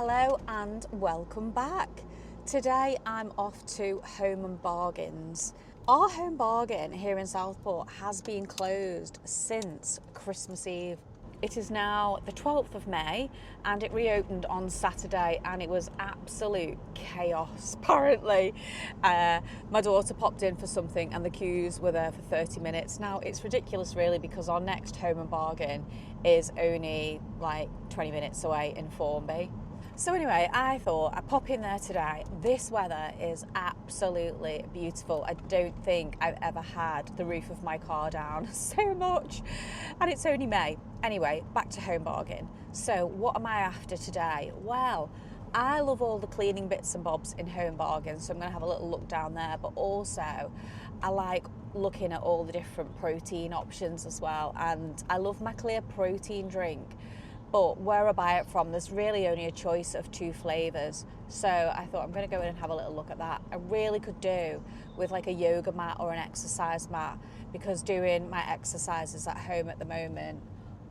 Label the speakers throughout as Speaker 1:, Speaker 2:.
Speaker 1: Hello and welcome back. Today I'm off to Home and Bargains. Our Home Bargain here in Southport has been closed since Christmas Eve. It is now the 12th of May and it reopened on Saturday and it was absolute chaos apparently. My daughter popped in for something and the queues were there for 30 minutes. Now it's ridiculous really because our next Home and Bargain is only like 20 minutes away in Formby. So anyway, I thought I'd pop in there today. This weather is absolutely beautiful. I don't think I've ever had the roof of my car down so much, and it's only May. Anyway, back to Home Bargain. So what am I after today? Well, I love all the cleaning bits and bobs in Home Bargain, so I'm going to have a little look down there, but also I like looking at all the different protein options as well, and I love my clear protein drink. But where I buy it from, there's really only a choice of 2 flavours. So I thought I'm going to go in and have a little look at that. I really could do with like a yoga mat or an exercise mat, because doing my exercises at home at the moment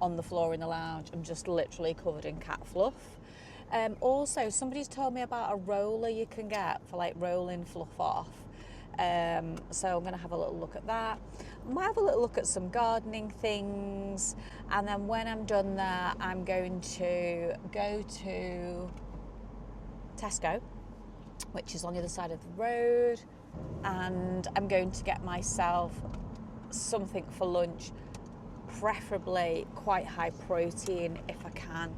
Speaker 1: on the floor in the lounge, I'm just literally covered in cat fluff. Also, somebody's told me about a roller you can get for like rolling fluff off. So I'm going to have a little look at that. I might have a little look at some gardening things, and then when I'm done there I'm going to go to Tesco, which is on the other side of the road, and I'm going to get myself something for lunch, preferably quite high protein if I can,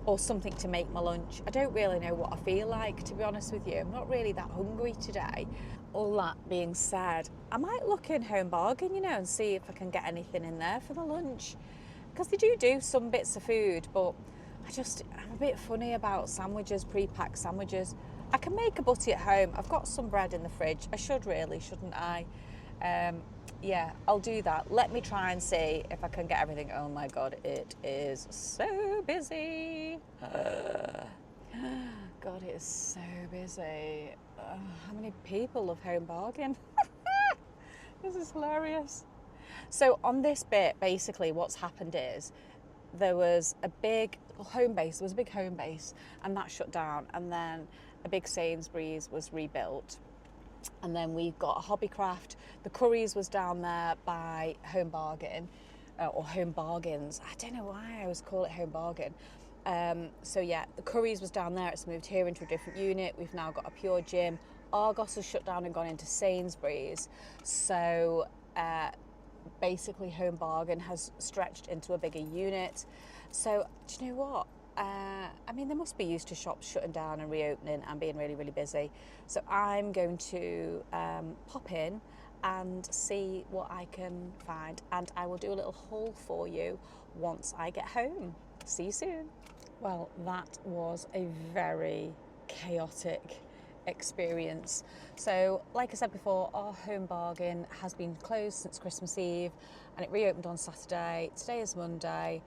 Speaker 1: or something to make my lunch. I don't really know what I feel like, to be honest with you. I'm not really that hungry today. All that being said, I might look in Home Bargain, and see if I can get anything in there for my lunch, because they do some bits of food, but I'm a bit funny about sandwiches, pre-packed sandwiches. I can make a butty at home. I've got some bread in the fridge. I should really, shouldn't I? Yeah, I'll do that. Let me try and see if I can get everything. Oh my God, it is so busy. God, it is so busy. How many people love Home Bargain? This is hilarious. So on this bit, basically what's happened is there was a big home base, and that shut down, and then a big Sainsbury's was rebuilt. And then we've got a Hobbycraft. The Currys was down there by Home Bargain, or Home Bargains. I don't know why I always call it Home Bargain. So yeah, the Currys was down there. It's moved here into a different unit. We've now got a Pure Gym. Argos has shut down and gone into Sainsbury's. So basically Home Bargain has stretched into a bigger unit. So do you know what? They must be used to shops shutting down and reopening and being really, really busy. So I'm going to pop in and see what I can find, and I will do a little haul for you once I get home. See you soon. Well, that was a very chaotic experience. So like I said before, our Home Bargain has been closed since Christmas Eve and it reopened on Saturday. Today is Monday.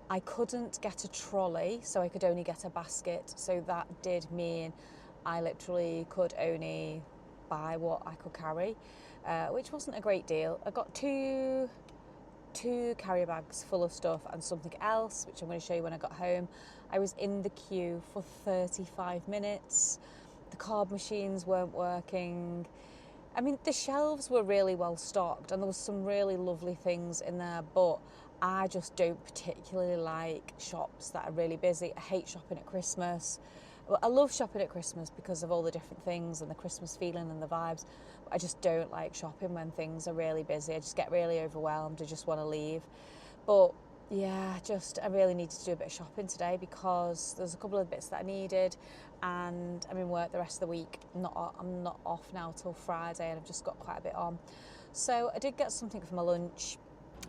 Speaker 1: I couldn't get a trolley, so I could only get a basket. So that did mean I literally could only buy what I could carry, which wasn't a great deal. I got two carrier bags full of stuff and something else, which I'm going to show you when I got home. I was in the queue for 35 minutes. The card machines weren't working. The shelves were really well stocked and there was some really lovely things in there, but I just don't particularly like shops that are really busy. I hate shopping at Christmas. Well, I love shopping at Christmas because of all the different things and the Christmas feeling and the vibes. But I just don't like shopping when things are really busy. I just get really overwhelmed. I just want to leave. But yeah, I really needed to do a bit of shopping today because there's a couple of bits that I needed, and I'm in work the rest of the week. I'm not off now till Friday, and I've just got quite a bit on. So I did get something for my lunch.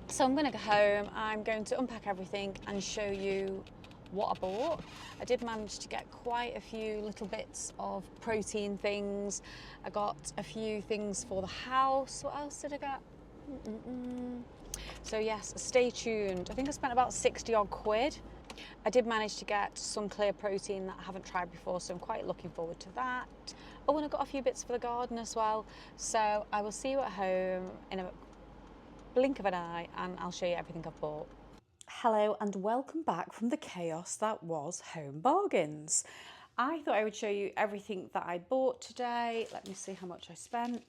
Speaker 1: So I'm going to go home. I'm going to unpack everything and show you what I bought. I did manage to get quite a few little bits of protein things. I got a few things for the house. What else did I get? So yes, stay tuned. I think I spent about 60 odd quid. I did manage to get some clear protein that I haven't tried before, so I'm quite looking forward to that. Oh, and I got a few bits for the garden as well. So I will see you at home in a blink of an eye and I'll show you everything I've bought. Hello and welcome back from the chaos that was Home Bargains. I thought I would show you everything that I bought today. Let me see how much I spent.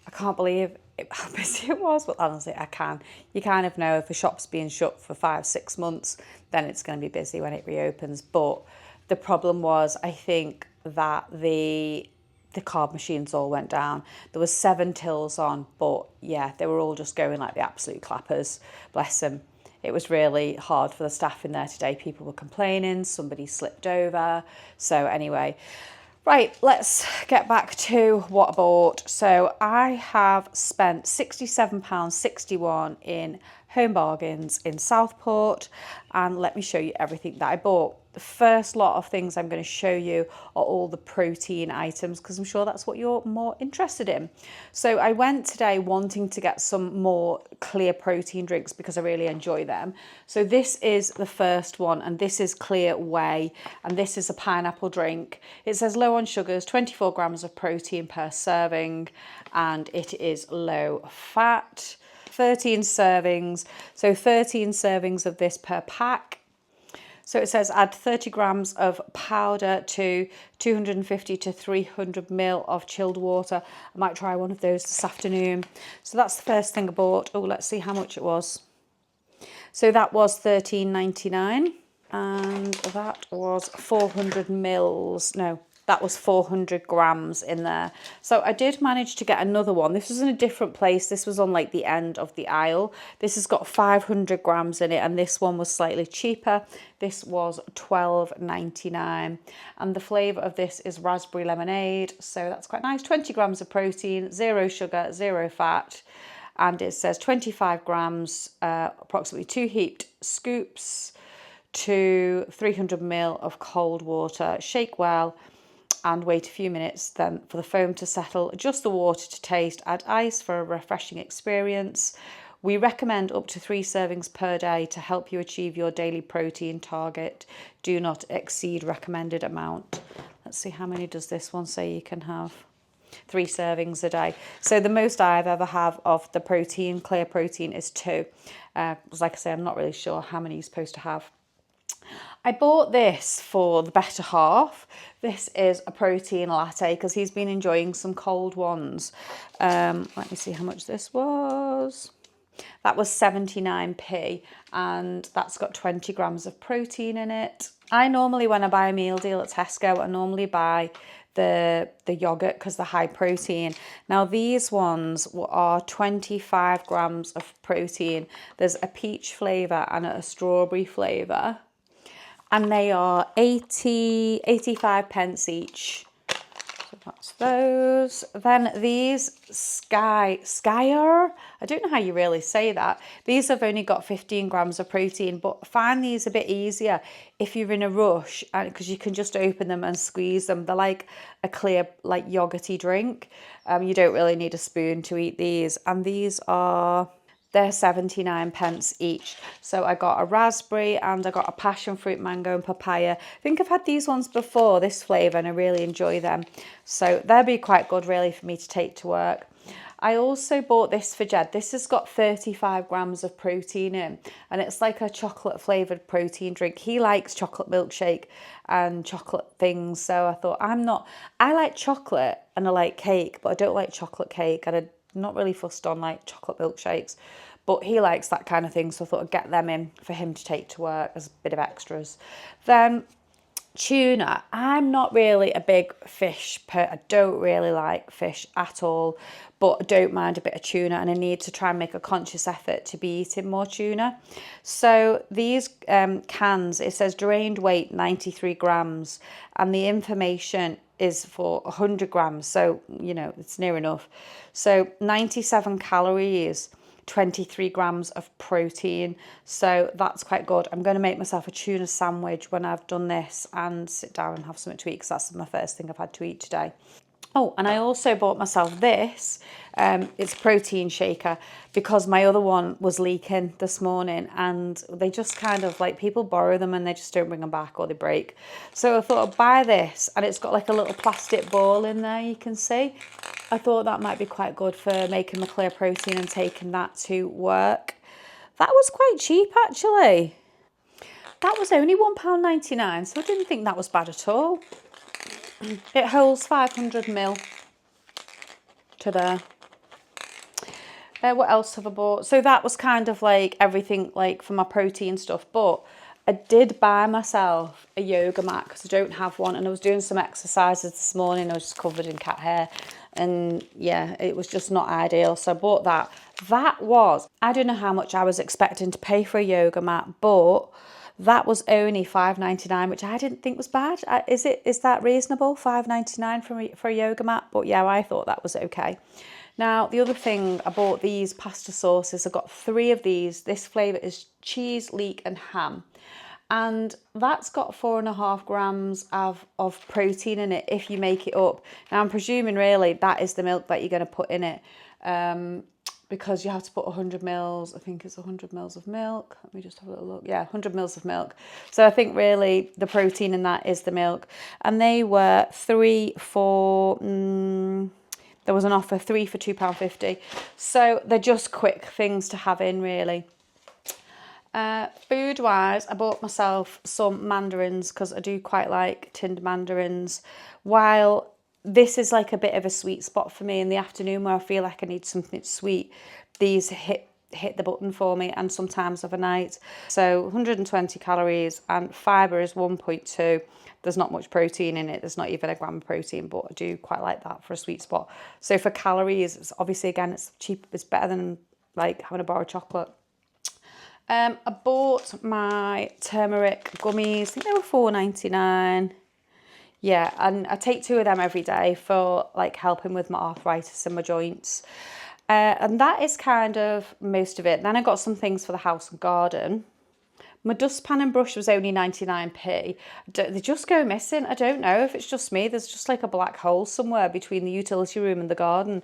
Speaker 1: I can't believe how busy it was, but honestly I can. You kind of know if a shop's being shut for 5-6 months, then it's going to be busy when it reopens. But the problem was, I think that the card machines all went down. There was 7 tills on, but yeah, they were all just going like the absolute clappers. Bless them. It was really hard for the staff in there today. People were complaining, somebody slipped over. So anyway, right, let's get back to what I bought. So I have spent £67.61 in Home Bargains in Southport, and let me show you everything that I bought. The first lot of things I'm going to show you are all the protein items, because I'm sure that's what you're more interested in. So I went today wanting to get some more clear protein drinks because I really enjoy them. So this is the first one, and this is Clear Whey, and this is a pineapple drink. It says low on sugars, 24 grams of protein per serving, and it is low fat. 13 servings, so 13 servings of this per pack. So it says add 30 grams of powder to 250 to 300 ml of chilled water. I might try one of those this afternoon. So that's the first thing I bought. Oh, let's see how much it was. So that was £13.99, and that was 400 mils. No, that was 400 grams in there. So I did manage to get another one. This was in a different place. This was on like the end of the aisle. This has got 500 grams in it, and this one was slightly cheaper. This was £12.99, and the flavour of this is raspberry lemonade. So that's quite nice. 20 grams of protein, 0 sugar, 0 fat. And it says 25 grams, approximately 2 heaped scoops to 300 ml of cold water. Shake well and wait a few minutes then for the foam to settle. Adjust the water to taste. Add ice for a refreshing experience. We recommend up to 3 servings per day to help you achieve your daily protein target. Do not exceed recommended amount. Let's see, how many does this one say you can have? 3 servings a day. So the most I've ever have of the protein, clear protein, is 2. Like I say, I'm not really sure how many you're supposed to have. I bought this for the better half. This is a protein latte because he's been enjoying some cold ones. Let me see how much this was. That was 79p, and that's got 20 grams of protein in it. I normally, when I buy a meal deal at Tesco, I normally buy the yogurt because they're high protein. Now these ones are 25 grams of protein. There's a peach flavour and a strawberry flavour, and they are 85 pence each. So that's those. Then these Skyer, I don't know how you really say that. These have only got 15 grams of protein, but I find these a bit easier if you're in a rush, because you can just open them and squeeze them. They're like a clear, like yogurty drink. You don't really need a spoon to eat these. And they're 79 pence each. So I got a raspberry and I got a passion fruit, mango and papaya. I think I've had these ones before, this flavour, and I really enjoy them. So they'll be quite good really for me to take to work. I also bought this for Jed. This has got 35 grams of protein in, and it's like a chocolate flavoured protein drink. He likes chocolate milkshake and chocolate things. So I thought, I like chocolate and I like cake, but I don't like chocolate cake, and I'm not really fussed on like chocolate milkshakes. But he likes that kind of thing, so I thought I'd get them in for him to take to work as a bit of extras. Then tuna. I'm not really a big fish I don't really like fish at all, but I don't mind a bit of tuna, and I need to try and make a conscious effort to be eating more tuna. So these cans, it says drained weight 93 grams, and the information is for 100 grams, so you know it's near enough. So 97 calories, 23 grams of protein, so that's quite good. I'm going to make myself a tuna sandwich when I've done this and sit down and have something to eat, because that's my first thing I've had to eat today. Oh, and I also bought myself this. It's a protein shaker, because my other one was leaking this morning, and they just kind of like, people borrow them and they just don't bring them back, or they break. So I thought I'd buy this, and it's got like a little plastic ball in there, you can see. I thought that might be quite good for making my clear protein and taking that to work. That was quite cheap actually. That was only £1.99, so I didn't think that was bad at all. It holds 500ml to there. What else have I bought? So that was kind of like everything like for my protein stuff, but I did buy myself a yoga mat because I don't have one, and I was doing some exercises this morning. I was just covered in cat hair, and yeah, it was just not ideal, so I bought that. That was, I don't know how much I was expecting to pay for a yoga mat, but that was only £5.99, which I didn't think was bad. Is that reasonable? £5.99 for a yoga mat? But yeah, I thought that was okay. Now, the other thing, I bought these pasta sauces. I got 3 of these. This flavour is cheese, leek and ham. And that's got 4.5 grams of protein in it if you make it up. Now, I'm presuming really that is the milk that you're going to put in it. Because you have to put 100 mils, I think it's 100 mils of milk. Let me just have a little look. Yeah, 100 mils of milk. So I think really the protein in that is the milk. And they were 3 for, there was an offer, 3 for £2.50. So they're just quick things to have in really. Food-wise, I bought myself some mandarins because I do quite like tinned mandarins. While this is like a bit of a sweet spot for me in the afternoon where I feel like I need something sweet, these hit the button for me, and sometimes overnight. So 120 calories and fibre is 1.2. There's not much protein in it. There's not even a gram of protein, but I do quite like that for a sweet spot. So for calories, it's obviously, again, it's cheap. It's better than like having a bar of chocolate. I bought my turmeric gummies. I think they were £4.99. Yeah, and I take 2 of them every day for like helping with my arthritis in my joints. And that is kind of most of it. Then I got some things for the house and garden. My dustpan and brush was only 99p. They just go missing. I don't know if it's just me. There's just like a black hole somewhere between the utility room and the garden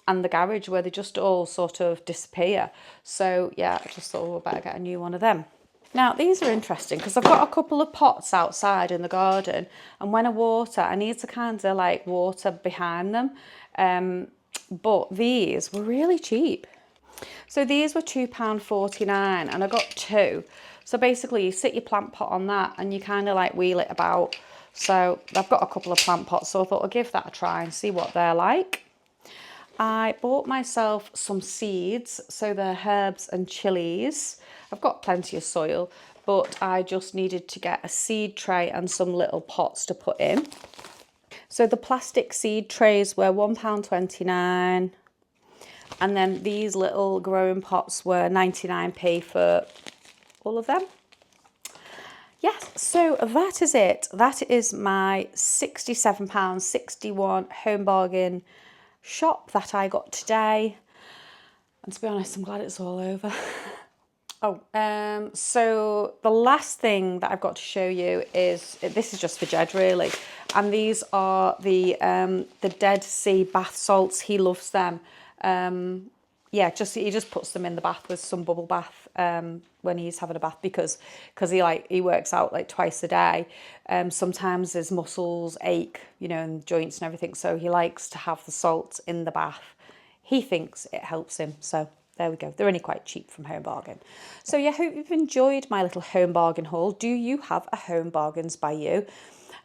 Speaker 1: and the garage where they just all sort of disappear. So yeah, I just thought, oh, I better get a new one of them. Now, these are interesting because I've got a couple of pots outside in the garden, and when I water, I need to kind of like water behind them. But these were really cheap. So these were £2.49 and I got 2. So basically you sit your plant pot on that and you kind of like wheel it about. So I've got a couple of plant pots, so I thought I'd give that a try and see what they're like. I bought myself some seeds, so they're herbs and chilies. I've got plenty of soil, but I just needed to get a seed tray and some little pots to put in. So the plastic seed trays were £1.29, and then these little growing pots were 99p for all of them. Yes, so that is it. That is my £67.61 home bargain shop that I got today. And to be honest, I'm glad it's all over. So the last thing that I've got to show you is, this is just for Jed really, and these are the Dead Sea bath salts. He loves them. Yeah, he just puts them in the bath with some bubble bath when he's having a bath because he works out like twice a day. Sometimes his muscles ache, you know, and joints and everything, so he likes to have the salt in the bath. He thinks it helps him, so there we go. They're only quite cheap from Home Bargain. So yeah, I hope you've enjoyed my little Home Bargain haul. Do you have a Home Bargains by you?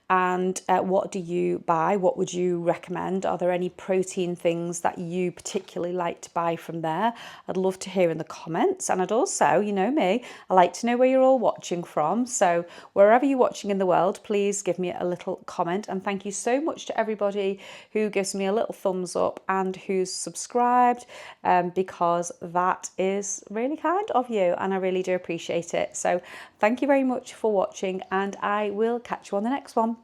Speaker 1: And what do you buy? What would you recommend? Are there any protein things that you particularly like to buy from there? I'd love to hear in the comments. And I'd also, you know me, I like to know where you're all watching from. So wherever you're watching in the world, please give me a little comment. And thank you so much to everybody who gives me a little thumbs up and who's subscribed, because that is really kind of you and I really do appreciate it. So thank you very much for watching, and I will catch you on the next one.